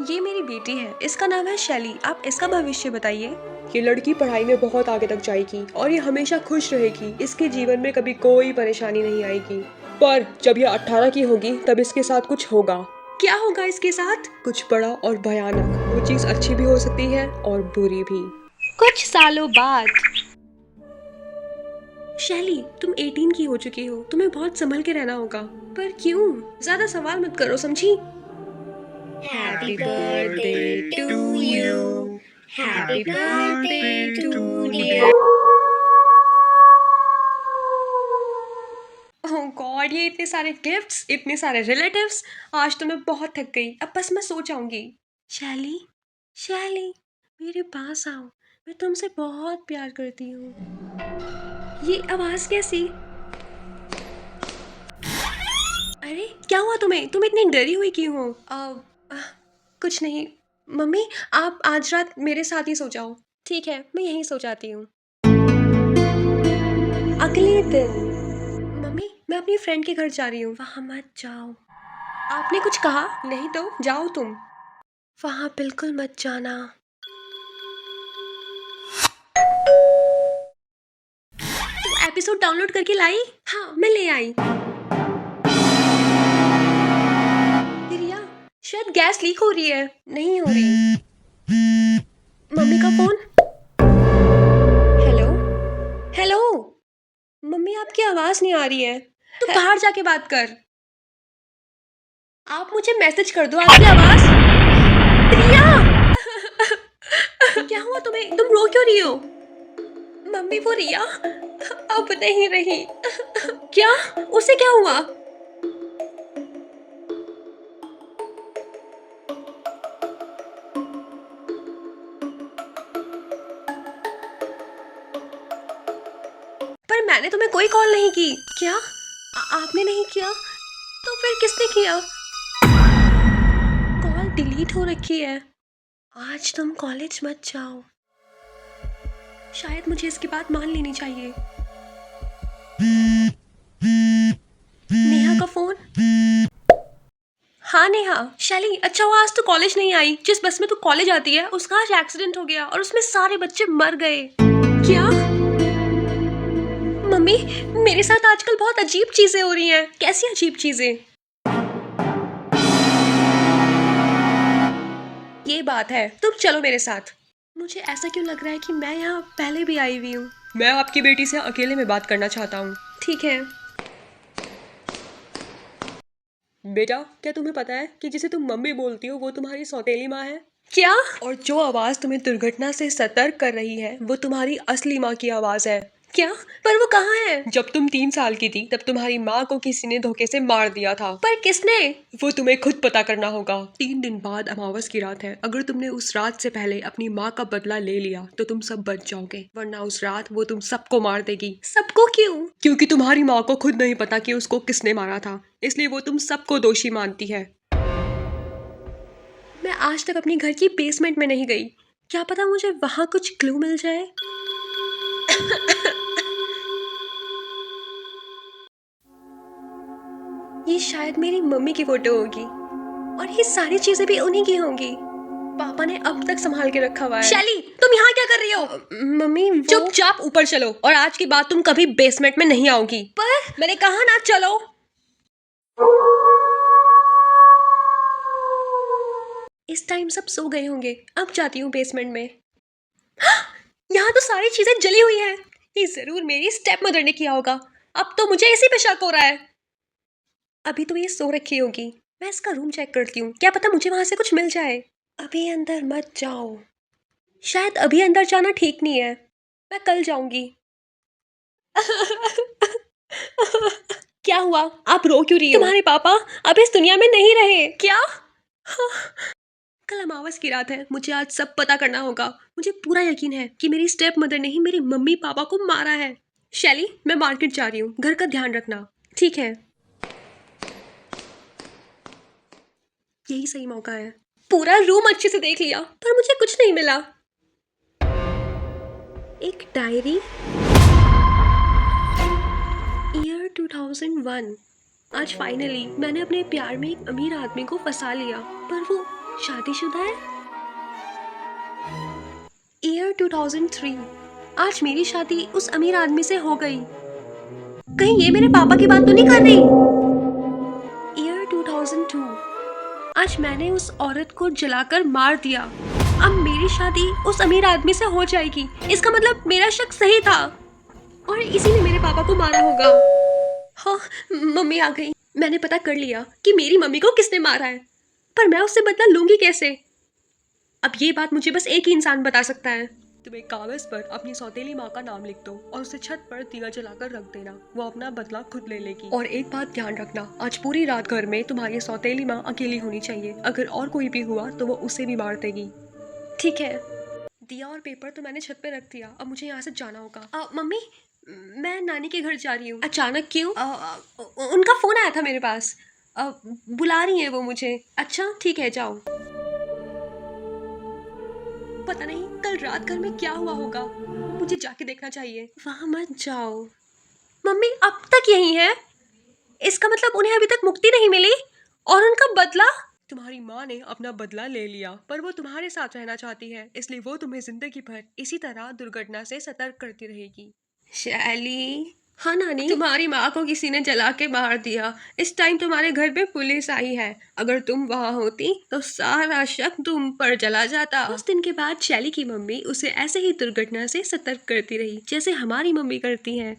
ये मेरी बेटी है, इसका नाम है शैली। आप इसका भविष्य बताइए। ये लड़की पढ़ाई में बहुत आगे तक जाएगी और ये हमेशा खुश रहेगी। इसके जीवन में कभी कोई परेशानी नहीं आएगी। पर जब ये 18 की होगी तब इसके साथ कुछ होगा। क्या होगा इसके साथ? कुछ बड़ा और भयानक। वो चीज अच्छी भी हो सकती है और बुरी भी। कुछ सालों बाद। शैली, तुम 18 की हो चुकी हो, तुम्हें बहुत संभल के रहना होगा। पर क्यों? ज्यादा सवाल मत करो, समझी? Happy birthday to you. Happy birthday to dear. Oh God, ये इतने सारे गिफ्ट्स, इतने सारे रिलेटिव्स। आज तो मैं बहुत थक गई, अब बस मैं सो जाऊंगी। शैली, शैली, मेरे पास आओ, मैं तुमसे बहुत प्यार करती हूँ। ये आवाज कैसी? अरे क्या हुआ तुम्हें? तुम इतनी डरी हुई क्यों हो? कुछ नहीं। मम्मी, आप आज रात मेरे साथ ही सो जाओ। ठीक है, मैं यहीं सो जाती हूँ। अगले दिन। मम्मी, मैं अपनी फ्रेंड के घर जा रही हूँ। वहाँ मत जाओ। आपने कुछ कहा? नहीं तो जाओ तुम। वहाँ बिल्कुल मत जाना। तुम एपिसोड डाउनलोड करके लाई? हाँ, मैं ले आई। रिया, शायद गैस लीक हो रही है। नहीं हो रही। मम्मी का फोन। Hello, hello. मम्मी, आपकी आवाज नहीं आ रही है। तू बाहर जाके बात कर। आप मुझे मैसेज कर दो आपकी आवाज। रिया! क्या हुआ तुम्हें? तुम रो क्यों रही हो? मम्मी, वो रिया अब नहीं रही। क्या? उसे क्या हुआ? पर मैंने तुम्हें कोई कॉल नहीं की। क्या? आपने नहीं किया? तो फिर किसने किया? कॉल डिलीट हो रखी है। आज तुम कॉलेज मत जाओ। शायद मुझे इसकी बात मान लेनी चाहिए। नेहा का फोन। हाँ नेहा, शैली, अच्छा हुआ आज तो कॉलेज नहीं आई। जिस बस में तू कॉलेज आती है उसका आज एक्सीडेंट हो गया और उसमें सारे बच्चे मर गए। क्या? मम्मी, मेरे साथ आजकल बहुत अजीब चीजें हो रही हैं। कैसी अजीब चीजें? ये बात है, तुम चलो मेरे साथ। मुझे ऐसा क्यों लग रहा है कि मैं यहाँ पहले भी आई हुई हूँ। मैं आपकी बेटी से अकेले में बात करना चाहता हूँ। ठीक है। बेटा, क्या तुम्हें पता है कि जिसे तुम मम्मी बोलती हो वो तुम्हारी सौतेली माँ है? क्या? और जो आवाज तुम्हें दुर्घटना से सतर्क कर रही है वो तुम्हारी असली माँ की आवाज है। क्या? पर वो कहाँ है? जब तुम 3 साल की थी तब तुम्हारी माँ को किसी ने धोखे से मार दिया था। पर किसने? वो तुम्हें खुद पता करना होगा। 3 दिन बाद अमावस की रात है। अगर तुमने उस रात से पहले अपनी माँ का बदला ले लिया तो तुम सब बच जाओगे, वरना उस रात वो तुम सबको मार देगी। सबको क्यों? क्योंकि तुम्हारी माँ को खुद नहीं पता कि उसको किसने मारा था, इसलिए वो तुम सबको दोषी मानती है। मैं आज तक अपनी घर की बेसमेंट में नहीं गई। क्या पता मुझे वहां कुछ क्लू मिल जाए। ये शायद मेरी मम्मी की फोटो होगी और ये सारी चीजें भी उन्हीं की होंगी। पापा ने अब तक संभाल के रखा हुआ है। शैली, तुम यहाँ क्या कर रही हो? मम्मी, चुपचाप ऊपर चलो और आज के बाद तुम कभी बेसमेंट में नहीं आओगी। पर मैंने कहा ना चलो। इस टाइम सब सो गए होंगे। अब जाती हूँ बेसमेंट में। यहाँ तो सारी चीजें जली हुई हैं। ये जरूर मेरी स्टेप मदर ने किया होगा। अब तो मुझे इसी पे शक हो रहा है। अभी तो ये सो रखी होगी। मैं इसका रूम चेक करती हूँ, क्या पता मुझे वहां से कुछ मिल जाए। अभी अंदर मत जाओ। शायद अभी अंदर जाना ठीक नहीं है। मैं कल जाऊंगी। क्या हुआ? आप रो क्यों रही हो? तुम्हारे पापा अब इस दुनिया में नहीं रहे। क्या? कल अमावस की रात है। मुझे आज सब पता करना होगा। मुझे पूरा यकीन है कि मेरी स्टेप मदर ने ही मेरी मम्मी पापा को मारा है। शैली, मैं मार्केट जा रही हूँ, घर का ध्यान रखना। ठीक है। यही सही मौका है। पूरा रूम अच्छे से देख लिया पर मुझे कुछ नहीं मिला। एक डायरी। ईयर 2001। आज फाइनली मैंने अपने प्यार में एक अमीर आदमी को फंसा लिया, पर वो शादीशुदा है? ईयर 2003। आज मेरी शादी उस अमीर आदमी से हो गई। कहीं ये मेरे पापा की बात तो नहीं कर रही? ईयर 2002। आज मैंने उस औरत को जलाकर मार दिया। अब मेरी शादी उस अमीर आदमी से हो जाएगी। इसका मतलब मेरा शक सही था और इसी ने मेरे पापा को मारा होगा। हाँ, मम्मी आ गई। मैंने पता कर लिया कि मेरी मम्मी को किसने मारा है, पर मैं उससे बदला लूंगी कैसे? अब ये बात मुझे बस एक ही इंसान बता सकता है। तुम एक कागज पर अपनी सौतेली माँ का नाम लिख दो और उसे छत पर दिया जलाकर रख देना। वो अपना बदला खुद ले लेगी। और एक बात ध्यान रखना, आज पूरी रात घर में तुम्हारी सौतेली माँ अकेली होनी चाहिए। अगर और कोई भी हुआ तो वो उसे भी मार देगी। ठीक है। दिया और पेपर तो मैंने छत पे रख दिया। अब मुझे यहाँ से जाना होगा। मम्मी, मैं नानी के घर जा रही हूँ। अचानक क्यों? उनका फोन आया था मेरे पास। बुला रही है वो मुझे। अच्छा ठीक है, जाओ। पता नहीं कल रात घर में क्या हुआ होगा, मुझे जाके देखना चाहिए। वहाँ मत जाओ। मम्मी अब तक यही है? इसका मतलब उन्हें अभी तक मुक्ति नहीं मिली और उनका बदला? तुम्हारी माँ ने अपना बदला ले लिया, पर वो तुम्हारे साथ रहना चाहती है, इसलिए वो तुम्हें जिंदगी भर इसी तरह दुर्घटना से सतर्क करती रहेगी। शैली। हाँ नानी, तुम्हारी माँ को किसी ने जला के मार दिया। इस टाइम तुम्हारे घर पे पुलिस आई है। अगर तुम वहाँ होती तो सारा शक तुम पर चला जाता। उस दिन के बाद शैली की मम्मी उसे ऐसे ही दुर्घटना से सतर्क करती रही, जैसे हमारी मम्मी करती हैं।